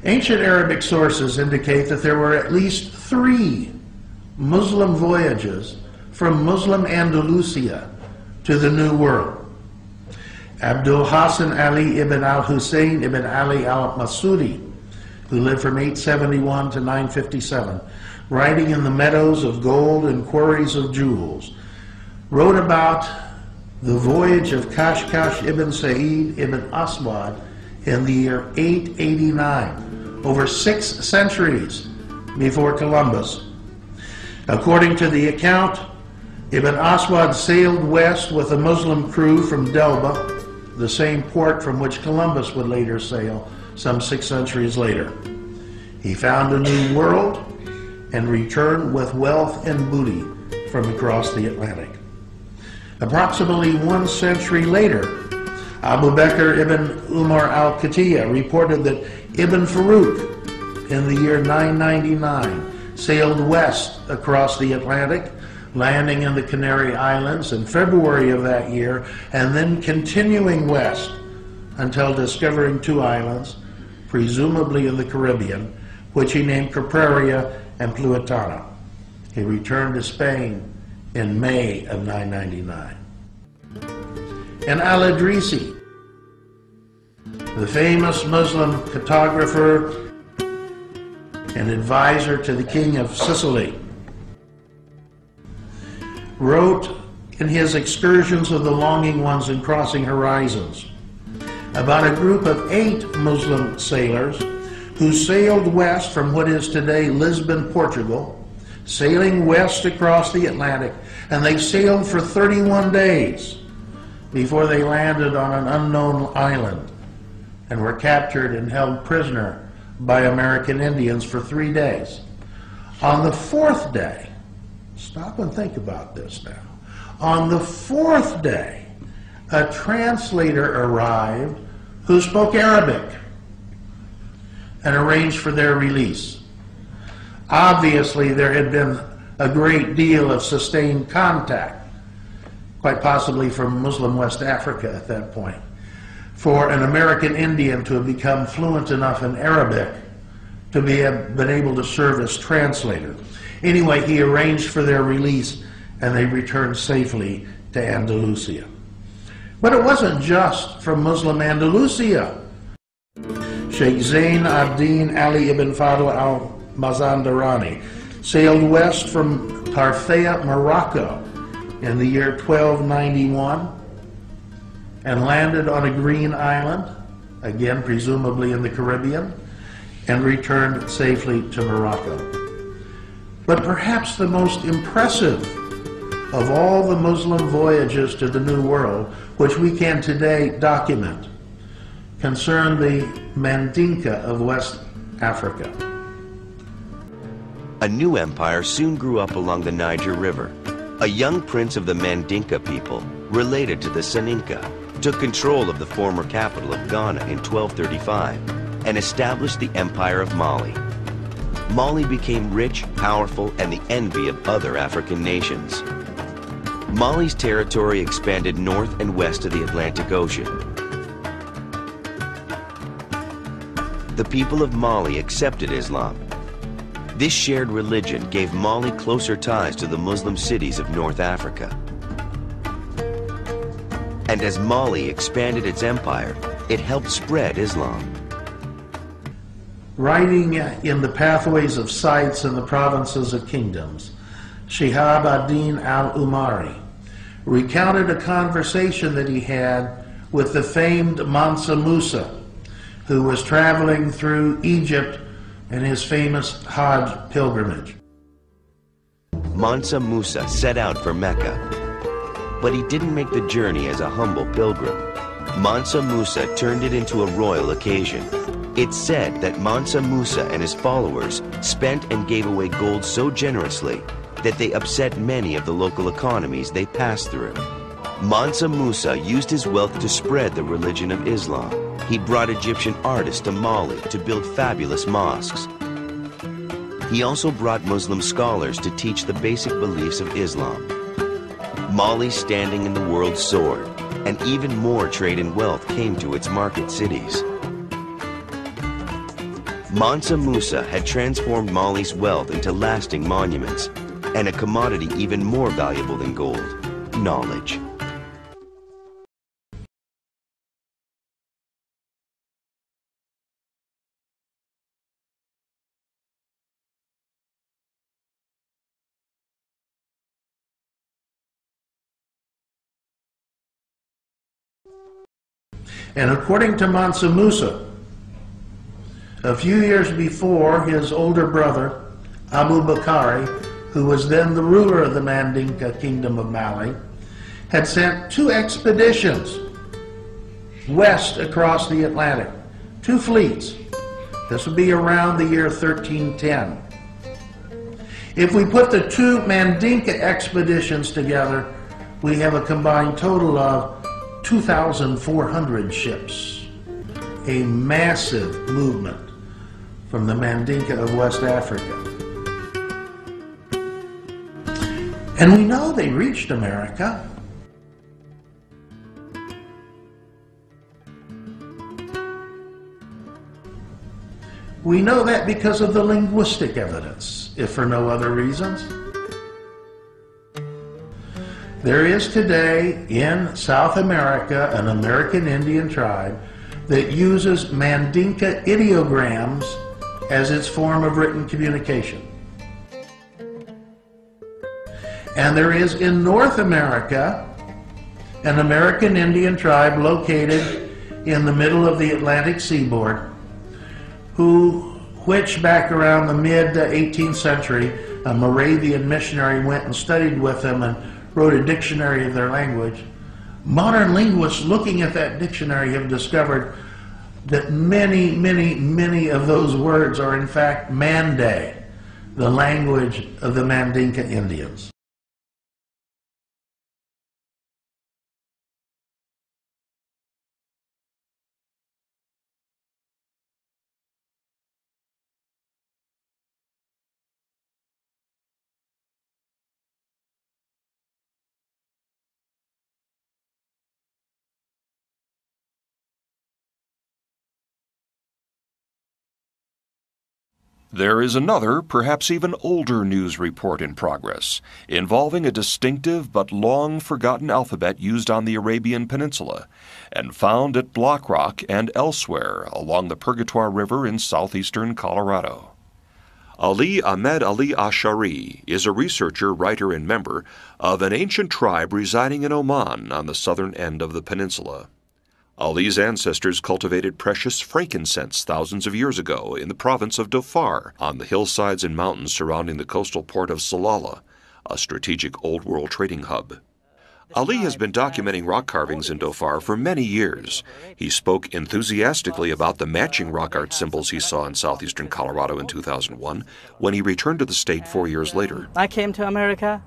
Ancient Arabic sources indicate that there were at least 3 Muslim voyages from Muslim Andalusia to the New World. Abdul Hassan Ali ibn al-Hussein ibn Ali al-Masudi, who lived from 871 to 957, writing in the meadows of gold and quarries of jewels, wrote about the voyage of Kashkash ibn Sa'id ibn Aswad in the year 889, over 6 centuries before Columbus. According to the account, Ibn Aswad sailed west with a Muslim crew from Delba, the same port from which Columbus would later sail some 6 centuries later. He found a new world and returned with wealth and booty from across the Atlantic. Approximately 1 century later, Abu Bakr ibn Umar al-Khatiyya reported that Ibn Farouk in the year 999 sailed west across the Atlantic, landing in the Canary Islands in February of that year, and then continuing west until discovering 2 islands, presumably in the Caribbean, which he named Capraria and Pluitana. He returned to Spain in May of 999. And Al-Idrisi, the famous Muslim cartographer and advisor to the king of Sicily, wrote in his Excursions of the Longing Ones and Crossing Horizons about a group of 8 Muslim sailors who sailed west from what is today Lisbon, Portugal, sailing west across the Atlantic, and they sailed for 31 days before they landed on an unknown island and were captured and held prisoner by American Indians for 3 days. On the 4th day, stop and think about this now. On the 4th day, a translator arrived who spoke Arabic and arranged for their release. Obviously, there had been a great deal of sustained contact, quite possibly from Muslim West Africa at that point, for an American Indian to have become fluent enough in Arabic to have been able to serve as translator. Anyway, he arranged for their release and they returned safely to Andalusia. But it wasn't just from Muslim Andalusia. Sheikh Zain Abdin Ali ibn Fadl al-Mazandarani sailed west from Tarfaya, Morocco in the year 1291 and landed on a green island, again presumably in the Caribbean, and returned safely to Morocco. But perhaps the most impressive of all the Muslim voyages to the New World, which we can today document, concern the Mandinka of West Africa. A new empire soon grew up along the Niger River. A young prince of the Mandinka people, related to the Soninka, took control of the former capital of Ghana in 1235 and established the Empire of Mali. Mali became rich, powerful, and the envy of other African nations. Mali's territory expanded north and west of the Atlantic Ocean. The people of Mali accepted Islam. This shared religion gave Mali closer ties to the Muslim cities of North Africa. And as Mali expanded its empire, it helped spread Islam. Writing in the Pathways of Sites in the Provinces of Kingdoms, Shihab ad-Din al-Umari recounted a conversation that he had with the famed Mansa Musa, who was traveling through Egypt in his famous Hajj pilgrimage. Mansa Musa set out for Mecca, but he didn't make the journey as a humble pilgrim. Mansa Musa turned it into a royal occasion. It's said that Mansa Musa and his followers spent and gave away gold so generously that they upset many of the local economies they passed through. Mansa Musa used his wealth to spread the religion of Islam. He brought Egyptian artists to Mali to build fabulous mosques. He also brought Muslim scholars to teach the basic beliefs of Islam. Mali's standing in the world soared, and even more trade and wealth came to its market cities. Mansa Musa had transformed Mali's wealth into lasting monuments, and a commodity even more valuable than gold, knowledge. And according to Mansa Musa, a few years before, his older brother, Abu Bakari, who was then the ruler of the Mandinka Kingdom of Mali, had sent 2 expeditions west across the Atlantic, 2 fleets. This would be around the year 1310. If we put the 2 Mandinka expeditions together, we have a combined total of 2,400 ships, a massive movement from the Mandinka of West Africa. And we know they reached America. We know that because of the linguistic evidence, if for no other reasons. There is today in South America an American Indian tribe that uses Mandinka ideograms as its form of written communication. And there is in North America an American Indian tribe located in the middle of the Atlantic seaboard, which back around the mid-18th century, a Moravian missionary went and studied with them and wrote a dictionary of their language. Modern linguists looking at that dictionary have discovered that many of those words are in fact Mande, the language of the Mandinka Indians. There is another, perhaps even older news report in progress, involving a distinctive but long-forgotten alphabet used on the Arabian Peninsula, and found at Block Rock and elsewhere along the Purgatoire River in southeastern Colorado. Ali Ahmed Ali Ashari is a researcher, writer, and member of an ancient tribe residing in Oman on the southern end of the peninsula. Ali's ancestors cultivated precious frankincense thousands of years ago in the province of Dhofar on the hillsides and mountains surrounding the coastal port of Salalah, a strategic Old World trading hub. Ali has been documenting rock carvings in Dhofar for many years. He spoke enthusiastically about the matching rock art symbols he saw in southeastern Colorado in 2001 when he returned to the state 4 years later. I came to America.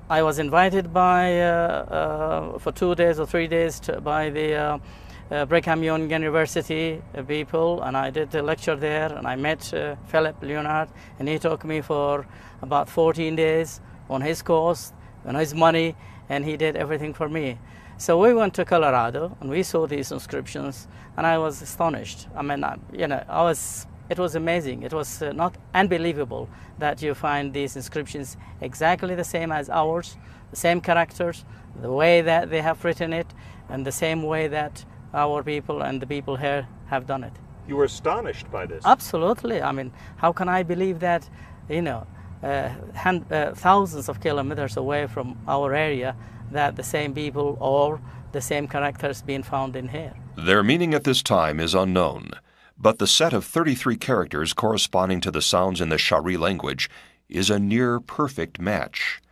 I was invited for 2 days or 3 days by the Brigham Young University people, and I did a lecture there, and I met Philip Leonard, and he took me for about 14 days on his course, on his money, and he did everything for me. So we went to Colorado, and we saw these inscriptions, and I was astonished. I mean, it was amazing. It was not unbelievable that you find these inscriptions exactly the same as ours, the same characters, the way that they have written it, and the same way that our people and the people here have done it. You were astonished by this? Absolutely. I mean, how can I believe that, thousands of kilometers away from our area, that the same people or the same characters being found in here? Their meaning at this time is unknown, but the set of 33 characters corresponding to the sounds in the Shari language is a near-perfect match.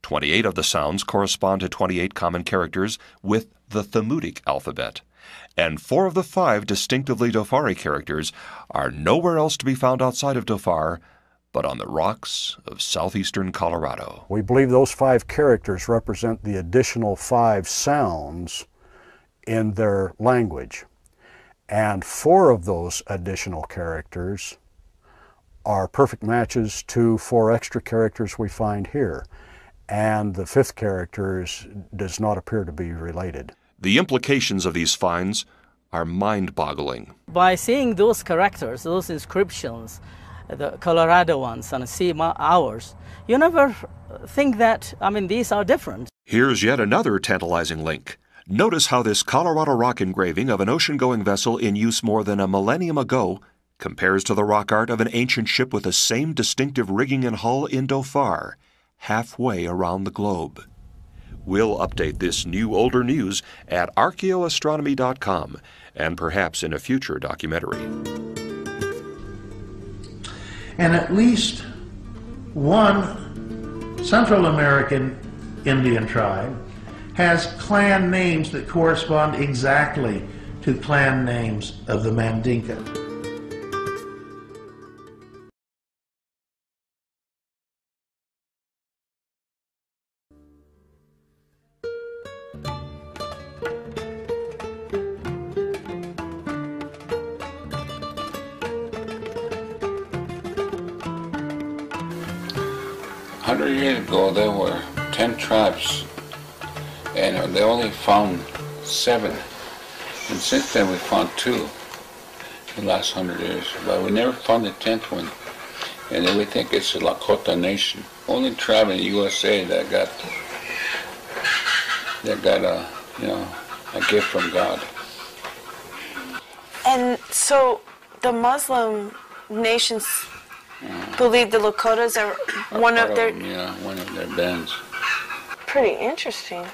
28 of the sounds correspond to 28 common characters with the Thamudic alphabet, and 4 of the 5 distinctively Dhofari characters are nowhere else to be found outside of Dhofar but on the rocks of southeastern Colorado. We believe those 5 characters represent the additional 5 sounds in their language. And 4 of those additional characters are perfect matches to 4 extra characters we find here. And the 5th character does not appear to be related. The implications of these finds are mind-boggling. By seeing those characters, those inscriptions, the Colorado ones and see ours, you never think that, I mean, these are different. Here's yet another tantalizing link. Notice how this Colorado rock engraving of an ocean-going vessel in use more than a millennium ago compares to the rock art of an ancient ship with the same distinctive rigging and hull in Dhofar, halfway around the globe. We'll update this new older news at archaeoastronomy.com and perhaps in a future documentary. And at least one Central American Indian tribe has clan names that correspond exactly to clan names of the Mandinka. Years ago, there were 10 tribes, and they only found 7. And since then, we found 2 in the last 100 years. But we never found the 10th one, and then we think it's the Lakota Nation. Only tribe in the USA that got a gift from God. And so, the Muslim nations believe the Lakotas are one of their bands. Pretty interesting.